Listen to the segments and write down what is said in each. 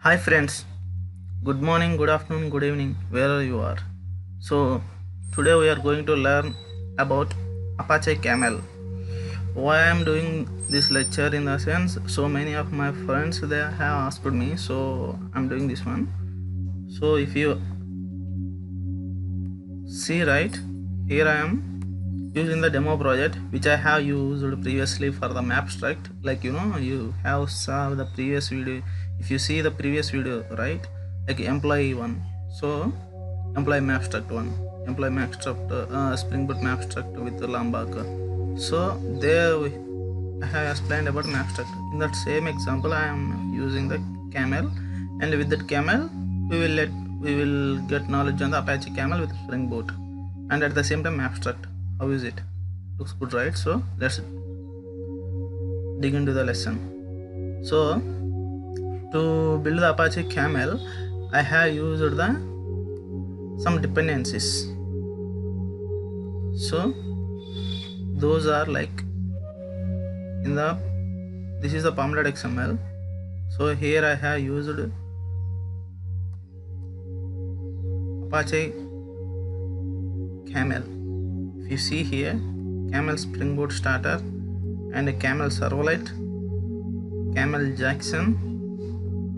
Hi friends, good morning, good afternoon, good evening, wherever you are. So today we are going to learn about Apache Camel. Why I am doing this lecture in the sense so many of my friends they have asked me, so I'm doing this one. So if you see right here I am using the demo project which I have used previously for the Mapstruct. Like you have saw the previous video. If you see the previous video, right, like employee one, so employee Mapstruct one, employee Mapstruct Spring Boot Mapstruct with the Lambak. So there I have explained about Mapstruct. In that same example I am using the Camel, and with that Camel we will get knowledge on the Apache Camel with Spring Boot, and at the same time Abstract. How is it? Looks good, right? So let's dig into the lesson. So to build the Apache Camel, I have used the some dependencies. So those are like in the this is the Pamlet XML. So here I have used Apache Camel. If you see here, Camel Spring Boot Starter and a Camel Servlet, Camel Jackson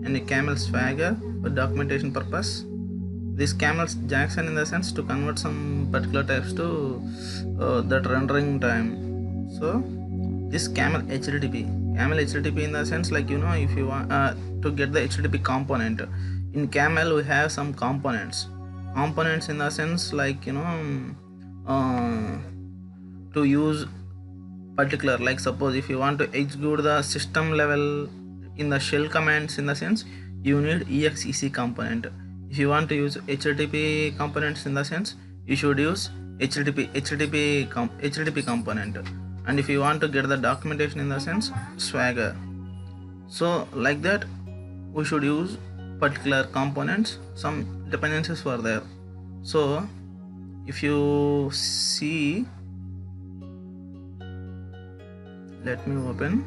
and a Camel Swagger for documentation purpose. This Camel Jackson in the sense to convert some particular types to that rendering time. So this Camel HTTP in the sense like if you want to get the HTTP component in Camel we have some components in the sense like to use particular, like suppose if you want to execute the system level in the shell commands, in the sense you need exec component. If you want to use HTTP components, in the sense you should use HTTP component. And if you want to get the documentation, in the sense Swagger. So like that we should use particular components, some dependencies were there. So if you see, let me open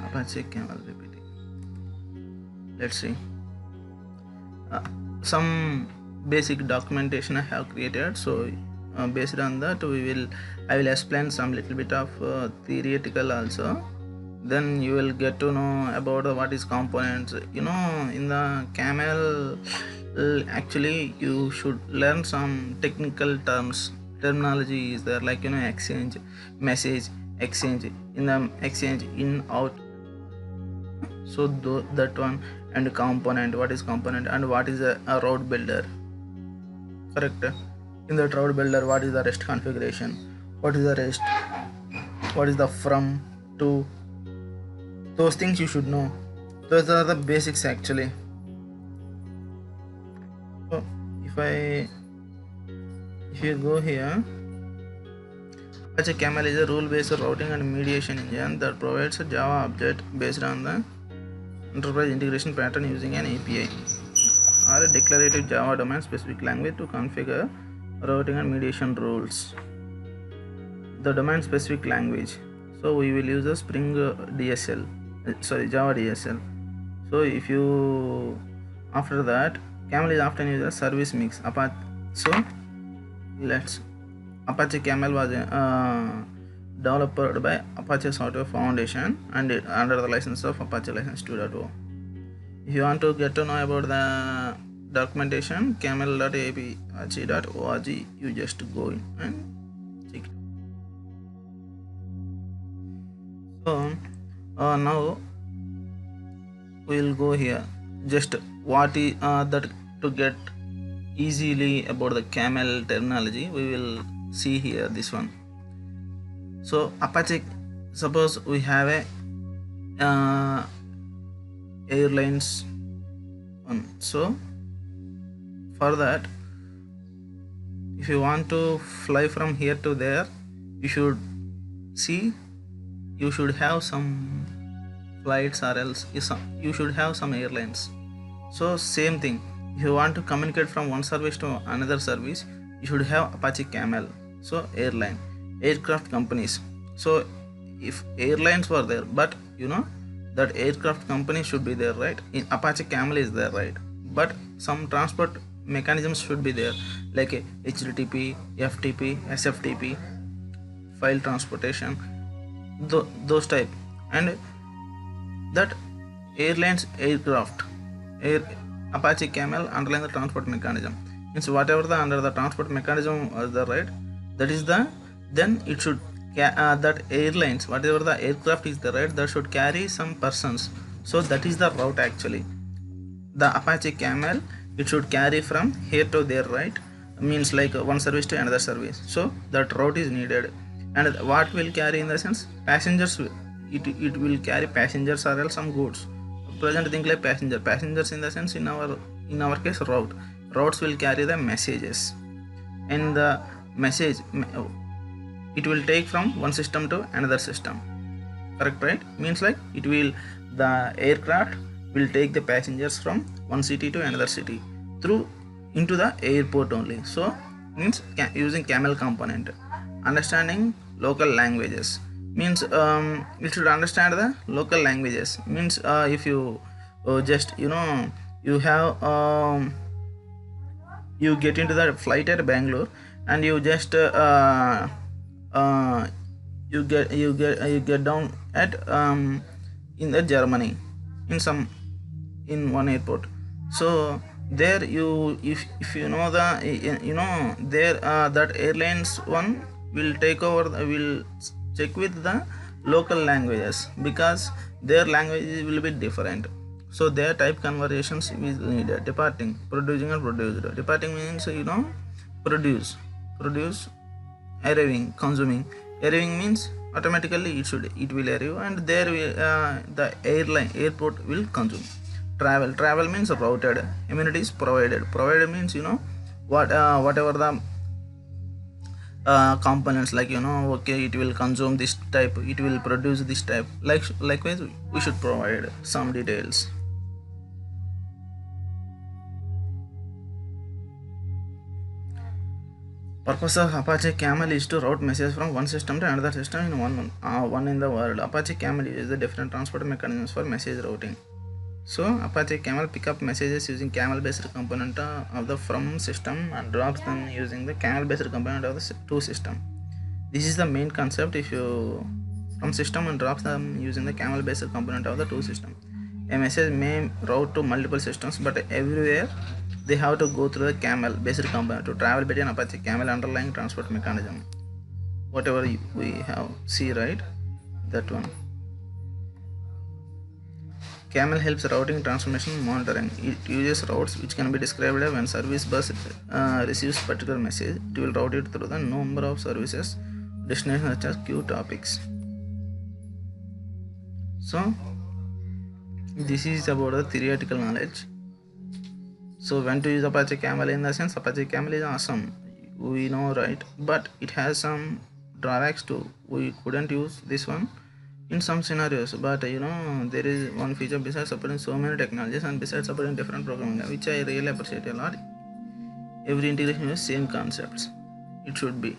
Apache Camel PPT. Let's see some basic documentation I have created. So based on that I will explain some little bit of theoretical also. Then you will get to know about what is components. In the Camel, actually you should learn some technical terminology is there, like exchange, message, exchange, in the exchange, in, out. So that one, and component, what is component, and what is a route builder, correct? In the route builder, what is the REST configuration, what is the REST, what is the from, to, those things you should know. Those are the basics actually. So if you go here, Apache Camel is a rule-based routing and mediation engine that provides a Java object based on the enterprise integration pattern using an API or a declarative Java domain-specific language to configure routing and mediation rules. The domain-specific language. So we will use the Spring DSL, Java DSL. So if you, after that, Camel is often used as service mix. So let's Apache Camel was developed by Apache Software Foundation and under the license of Apache License 2.0. If you want to get to know about the documentation, camel.apache.org, you just go in and check it. So now we will go here. Just what is that to get easily about the Camel terminology, we will see here this one. So Apache, suppose we have a airlines one. So for that, if you want to fly from here to there, you should have some flights, or else you should have some airlines. So same thing, if you want to communicate from one service to another service, you should have Apache Camel. So aircraft companies. So if airlines were there, but that aircraft company should be there, right? In Apache Camel is there, right? But some transport mechanisms should be there, like a HTTP, FTP, SFTP, file transportation, those type. And that airlines aircraft, air Apache Camel underline the transport mechanism. Means whatever the under the transport mechanism is the right, that is the, then it should that airlines, whatever the aircraft is the right, that should carry some persons. So that is the route actually. The Apache Camel, it should carry from here to there, right? Means like one service to another service. So that route is needed. And what will carry in the sense passengers, it will carry passengers or else some goods. Present thing like passengers in the sense in our case routes will carry the messages, and the message it will take from one system to another system, correct, right? Means like it will, the aircraft will take the passengers from one city to another city through into the airport only. So means using camel component. Understanding local languages means you should understand the local languages. Means if you just you have you get into the flight at Bangalore, and you just you get down at in the Germany in one airport. So there you, if you know the there that airlines one will take over, will check with the local languages, because their languages will be different. So their type conversations is needed. Departing, producing and produced. Departing means produce, arriving, consuming. Arriving means automatically it will arrive, and there will the airport will consume. Travel means routed. Amenities provided. Provided means whatever the components, like okay, it will consume this type, it will produce this type, likewise we should provide some details. Purpose of Apache Camel is to route messages from one system to another system in one in the world. Apache Camel uses the different transport mechanisms for message routing. So Apache Camel pick up messages using camel based component of the from system and drops them using the camel based component of the to system. This is the main concept. If you from system and drops them using the camel based component of the to system, a message may route to multiple systems, but everywhere they have to go through the camel based component to travel between Apache Camel underlying transport mechanism. Whatever we have see, right, that one. Camel helps routing, transformation, monitoring. It uses routes which can be described when service bus receives particular message. It will route it through the number of services, destinations such as queue topics. So this is about the theoretical knowledge. So when to use Apache Camel, in the sense Apache Camel is awesome, we know, right? But it has some drawbacks too. We couldn't use this one in some scenarios, but there is one feature besides supporting so many technologies and besides supporting different programming, which I really appreciate a lot. Every integration is same concepts, it should be.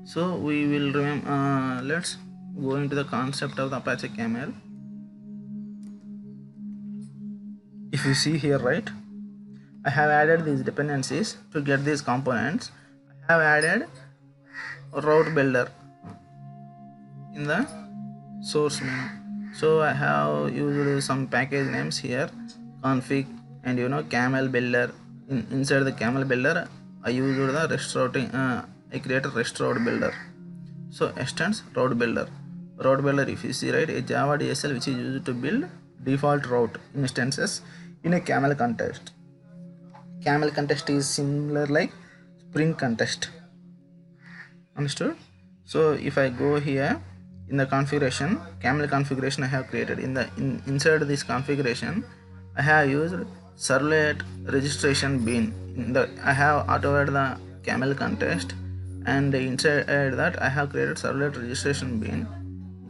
So we will remember. Let's go into the concept of the Apache Camel. If you see here, right, I have added these dependencies to get these components. I have added a route builder in the source menu. So I have used some package names here, config, and camel builder. Inside the camel builder, I used the rest routing. I created rest route builder. So extends route builder. Route builder, if you see, right, a Java DSL which is used to build default route instances in a camel context. Camel context is similar like Spring context. Understood? So if I go here in the configuration, camel configuration I have created. Inside this configuration, I have used servlet registration bean. I have auto-added the camel context, and inside that I have created servlet registration bean.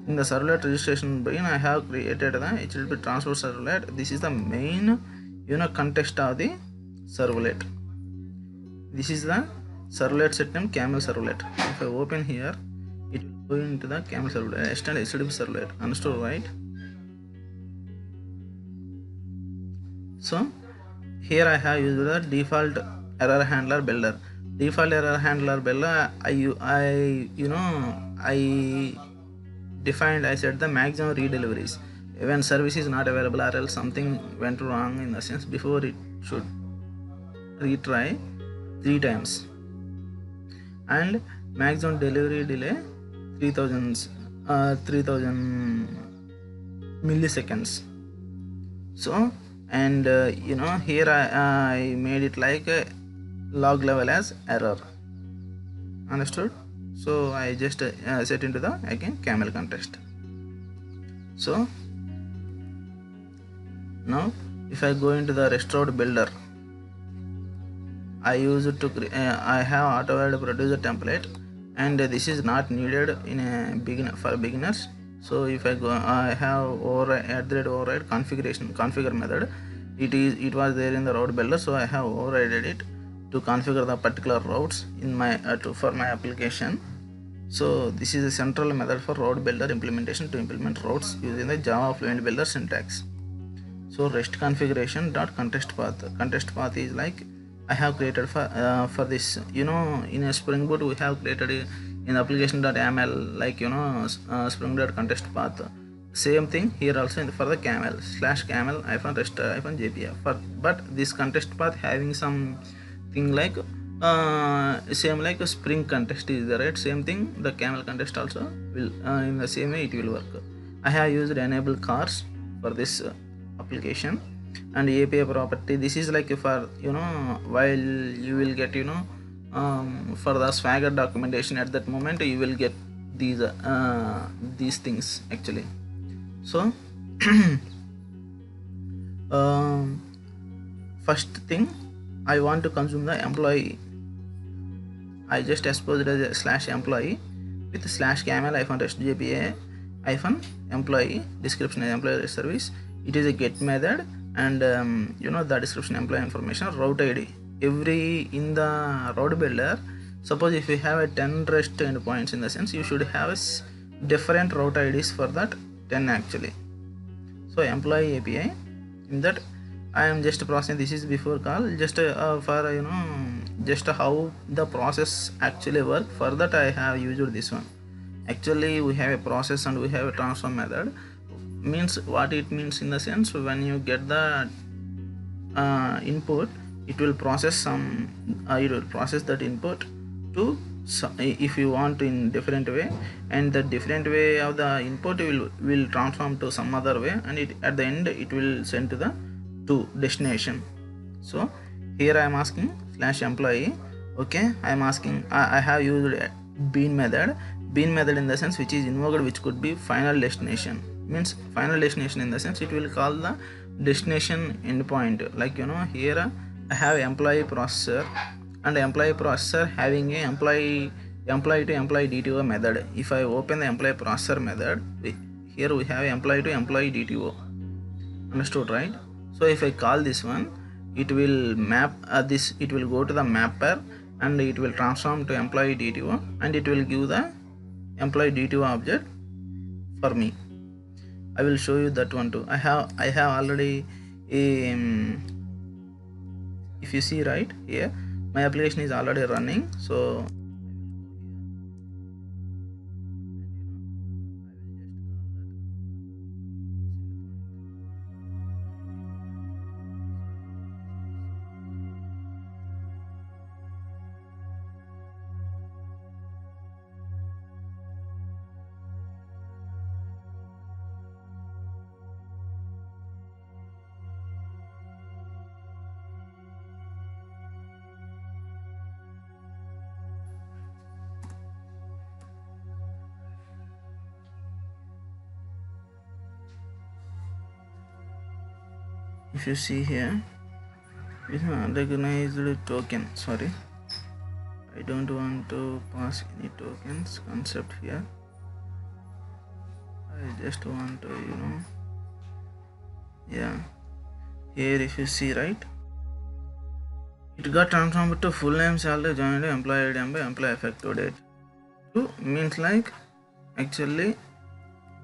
In the servlet registration bean, I have created the HTTP transport servlet. This is the main context of the servlet. This is the servlet set name camel servlet. If I open here, it will go into the camel servlet, extend HTTP servlet. Understood, right? So here I have used the default error handler builder. Default error handler builder, I defined, I said the maximum redeliveries when service is not available or else something went wrong, in the sense before it should retry 3 times, and maximum delivery delay 3000 milliseconds. So, and here I made it like a log level as error. Understood? So I just set into the again camel context. So now if I go into the restored builder, I use it to I have auto-add producer template, and this is not needed in a for beginners. So if I go, I have override configure method. It was there in the route builder, so I have overridden it to configure the particular routes in my for my application. So this is a central method for route builder implementation to implement routes using the Java Fluent Builder syntax. So REST configuration dot context path. Context path is like I have created for this, in a Spring Boot we have created in application.yaml, like Spring Boot context path. Same thing here also for the camel /camel -rest -jpa. But this context path having some thing like same like a Spring context is the right same thing. The camel context also will in the same way it will work. I have used enable cars for this application, and API property. This is like for while you will get for the Swagger documentation, at that moment you will get these things actually. So first thing, I want to consume the employee. I just exposed as a /employee with /camel -rest jpa -employee description as employee service. It is a get method, and the description employee information route ID in the route builder. Suppose if you have a 10 REST endpoints, in the sense you should have different route IDs for that 10 actually. So employee API, in that I am just processing. This is before call, just for just how the process actually work. For that I have used this one. Actually we have a process and we have a transform method. Means what it means, in the sense when you get the input, it will process that input to if you want in different way, and the different way of the input will transform to some other way, and at the end it will send to destination. So here I am asking /employee. Okay, I am asking, I have used bean method in the sense which is invoked, which could be final destination. Means final destination in the sense it will call the destination endpoint. Like here I have employee processor, and employee processor having a employee to employee DTO method. If I open the employee processor method, here we have employee to employee DTO. Understood, right? So if I call this one, it will map this. It will go to the mapper, and it will transform to employee DTO, and it will give the employee DTO object for me. I will show you that one too. I have already if you see right here, my application is already running. So if you see here, it's an unrecognized token. Sorry, I don't want to pass any tokens concept here. I just want to here if you see right, it got transformed to full name, salary, joined, employee ID, employee effective date. So means like actually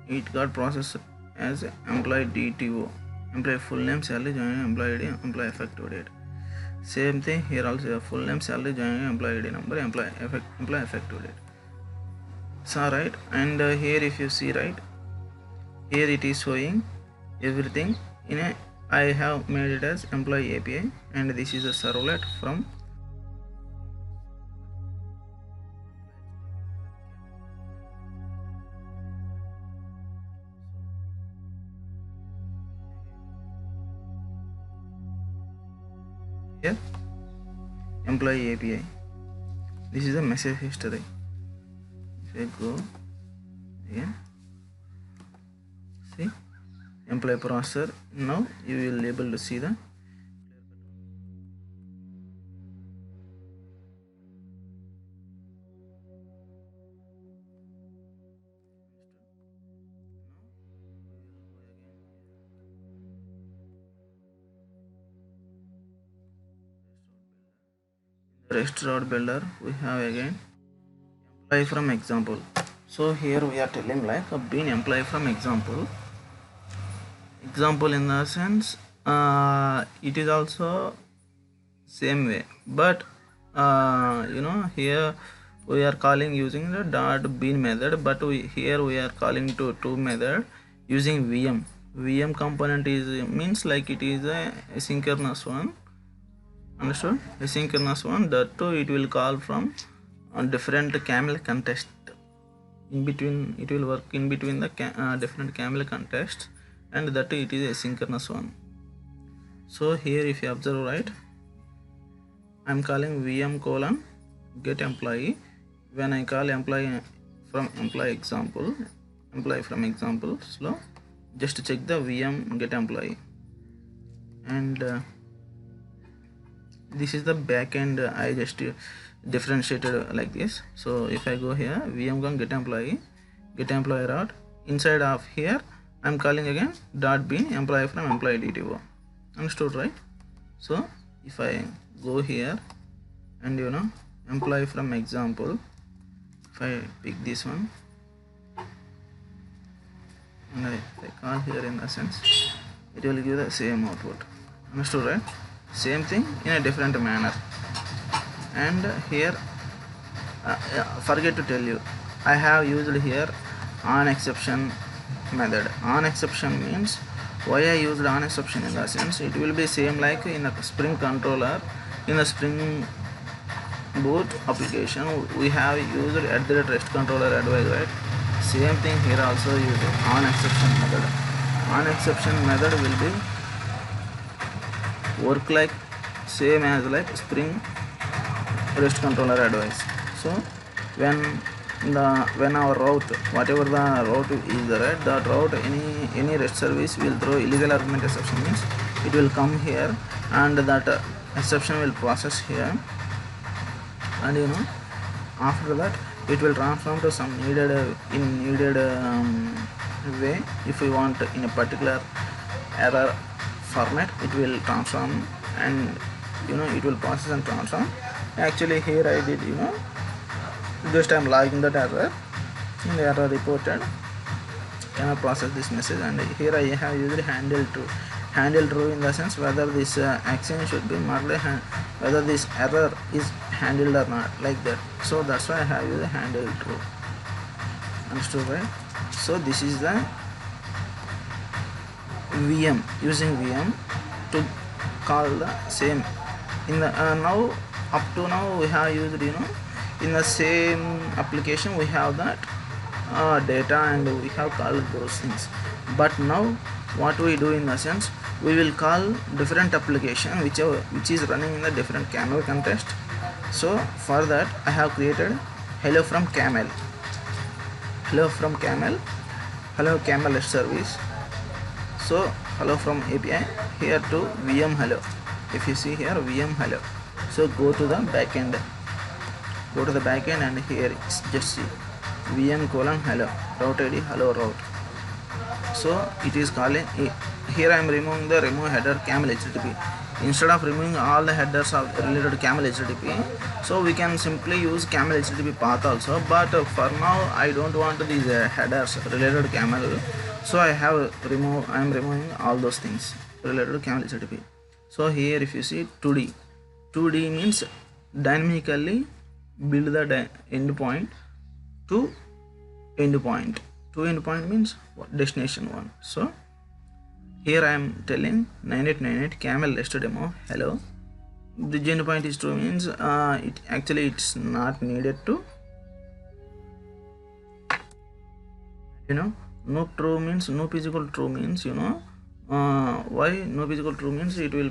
it got processed as employee DTO. employee full name, salary, joining employee ID, employee effective date. Same thing here also, full name, salary, joining employee ID number, employee effective date. So right, and here if you see, right, here it is showing everything in a, I have made it as employee API, and this is a servlet from here employee API. This is the message history. If I go again, see employee processor. Now you will be able to see the REST route builder. We have again employee from example. So here we are telling like a being employee from example in the sense it is also same way, but here we are calling using the dot bean method, but here we are calling to method using VM component is means like it is a asynchronous one. Understood? Asynchronous one, that too it will call from a different camel context. In between, it will work in between the different camel context, and that too it is asynchronous one. So here if you observe, right, I am calling VM colon get employee. When I call employee from example, slow, just to check the VM get employee, and this is the backend. I just differentiated like this. So if I go here, VM con get employee route, inside of here I'm calling again dot bean employee from employee DTO. Understood, right? So if I go here and employee from example, if I pick this one and I call here, in the sense it will give the same output. Understood, right? Same thing in a different manner. And here forget to tell you, I have used here on exception method. On exception means why I used on exception, in the sense it will be same like in a Spring controller. In a Spring Boot application we have used at the REST controller advice, right? Same thing here also use on exception method. On exception method will be work like same as like Spring REST controller advice. So when our route, whatever the route is, right, that route any REST service will throw illegal argument exception, means it will come here and that exception will process here, and after that it will transform to some needed way. If we want in a particular error format, it will transform, and it will process and transform. Actually here I did just I am logging that error, in the error reported cannot process this message, and here I have used handle true in the sense whether this action should be marked whether this error is handled or not, like that. So that's why I have used handle true. Understood, right? So this is the VM, using VM to call the same in the now up to now we have used in the same application we have that data and we have called those things, but now what we do, in the sense we will call different application which is running in the different camel context. So for that I have created hello from camel REST service. So hello from API here to VM hello. If you see here VM hello, so go to the backend, and here it's just see VM colon hello route ID hello route. So it is calling here. I am removing the header camel HTTP. Instead of removing all the headers of related to camel HTTP, so we can simply use camel HTTP path also, but for now I don't want these headers related to camel. So I am removing all those things related to camel HTTP. So here if you see 2D means dynamically build the endpoint to endpoint. To endpoint means destination one. So here I am telling 9898 camel rest demo hello. The endpoint is true means it's not needed to, no true means no physical true means, why no physical true means it will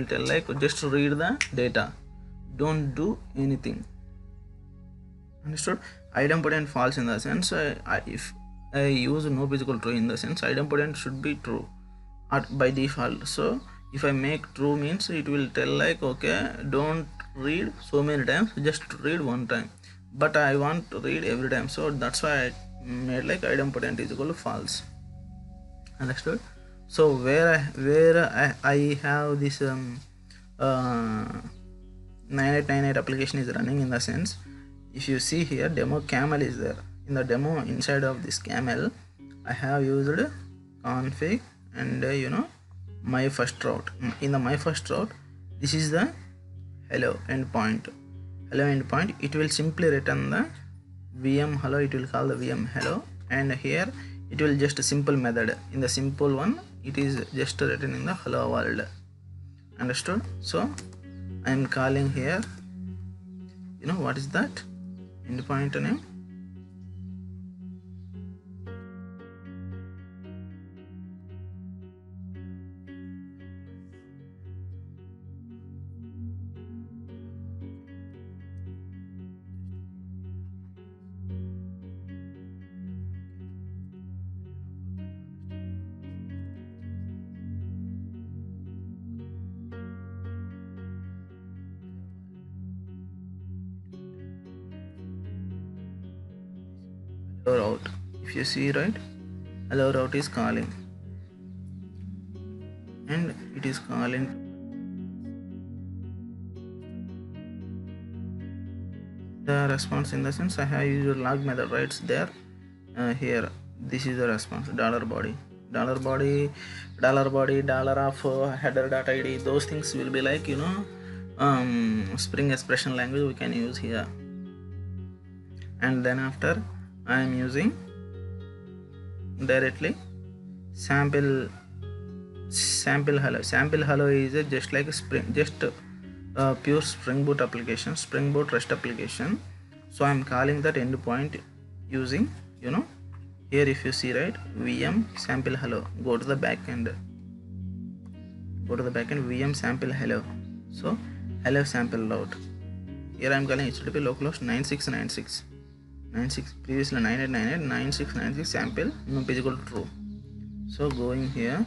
tell like just read the data, don't do anything. Understood? Idempotent false in the sense if I use no physical true in the sense idempotent should be true by default. So if I make true means it will tell like okay, don't read so many times, just read one time, but I want to read every time, so that's why I made like idempotent is equal to false. Understood? So where I have this 9898 application is running in the sense, if you see here demo camel is there. In the demo inside of this camel I have used config and my first route. In the my first route, this is the hello endpoint. It will simply return the VM hello, it will call the VM hello, and here it will just a simple method. In the simple one it is just returning the hello world. Understood? So I am calling here, what is that endpoint name? Hello route. If you see right, hello route is calling, and it is calling the response in the sense I have used log method right there. Here this is the response, dollar body dollar of header dot id. Those things will be like Spring expression language we can use here. And then after I am using directly sample hello is just like pure Spring Boot application, Spring Boot REST application. So I am calling that endpoint using here if you see right, VM sample hello, go to the backend VM sample hello. So hello sample route, here I am calling HTTP localhost 9696 previously 9898 9696 sample no physical true. So going here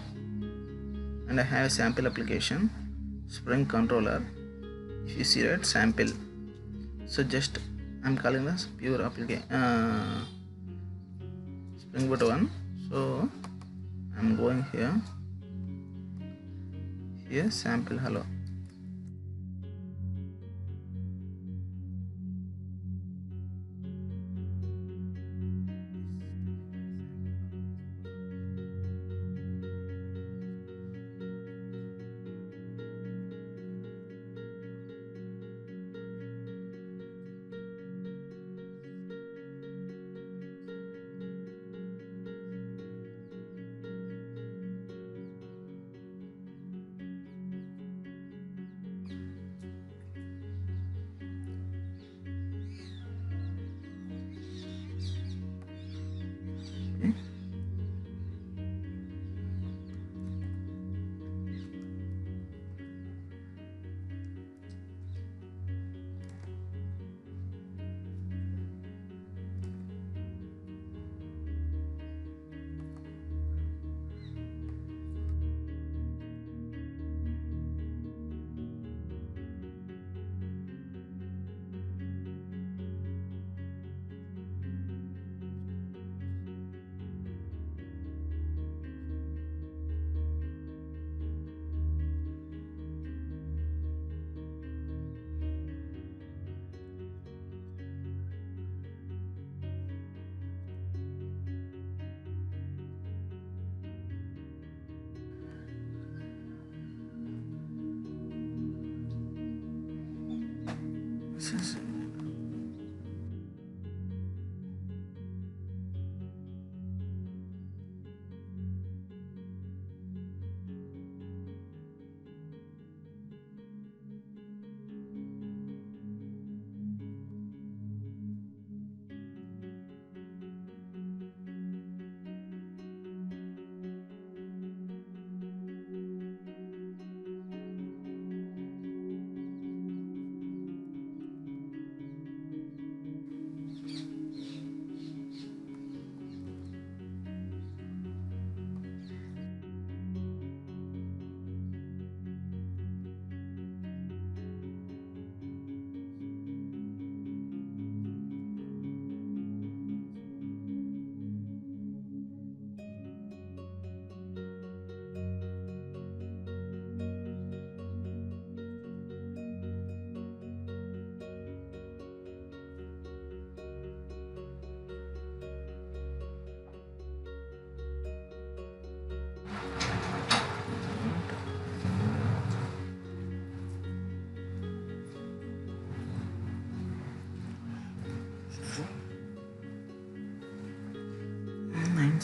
and I have sample application Spring controller, if you see right sample. So just I'm calling this pure application Spring Boot 1. So I'm going here sample hello.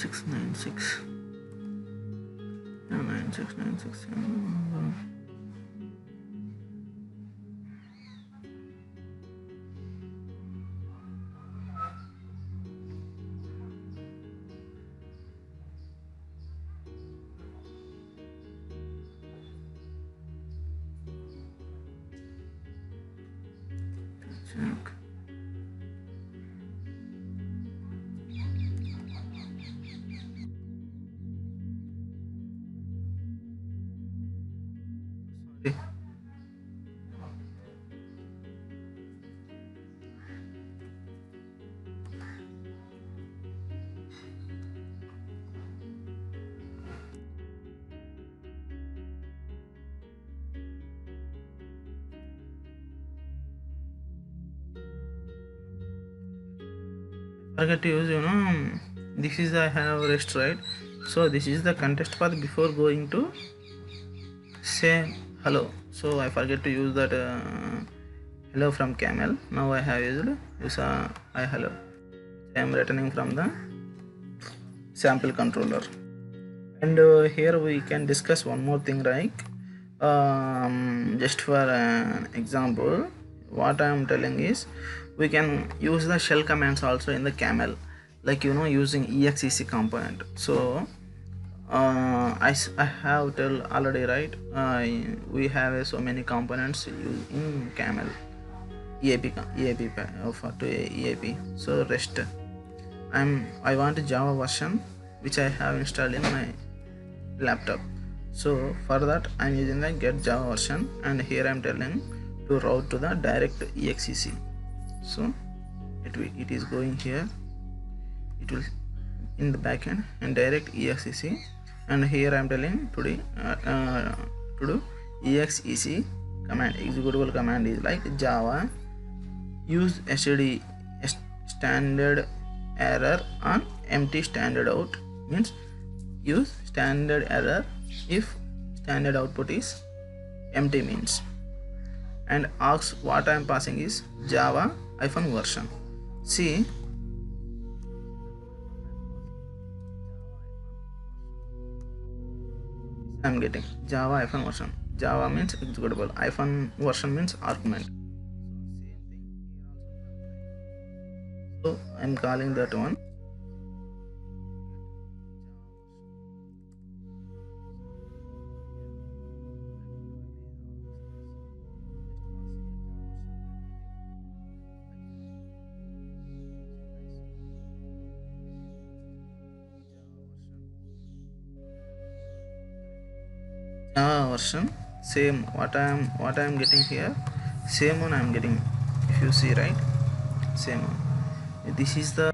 9696. Yeah, 9696. Check. Sorry. Forget to use, this is I have rest, right? So this is the contest path before going to say hello. So I forget to use that hello from camel. Now I have used I hello. I am returning from the sample controller. And here we can discuss one more thing, right? Just for an example, what I am telling is we can use the shell commands also in the camel, like using exec component. So I have tell already, right? We have so many components used in camel EAP to EAP. So rest, I want Java version which I have installed in my laptop. So for that I'm using the get Java version, and here I'm telling to route to the direct exec. So it is going here, it will in the backend and direct exec, and here I'm telling to do exec command. Executable command is like Java use std standard error on empty standard out, means use standard error if standard output is empty means, and asks what I am passing is Java version. See, I am getting Java version. Java means executable, version means argument. So I am calling that one. Java version same what I am getting here, same one I am getting. If you see, right, same one. This is the